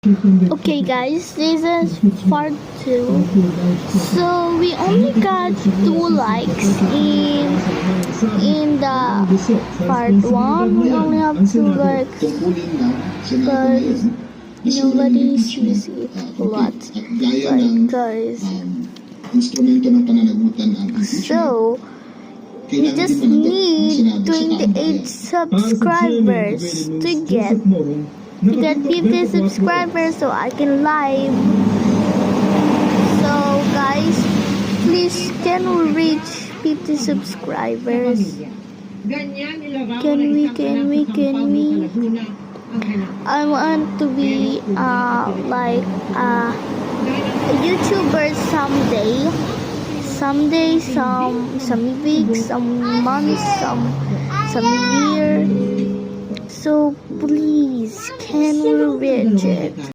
Okay guys, this is part 2. So we only got 2 likes in the part 1. We only have 2 likes because nobody's using it a lot. Right guys. Instrumento ng pananagutan ang So we just need 28 subscribers to get 50 subscribers so I can live. So guys, please, can we reach 50 subscribers? Can we? I want to be like a YouTuber someday, some weeks, some months, some year. So please, can we reach it?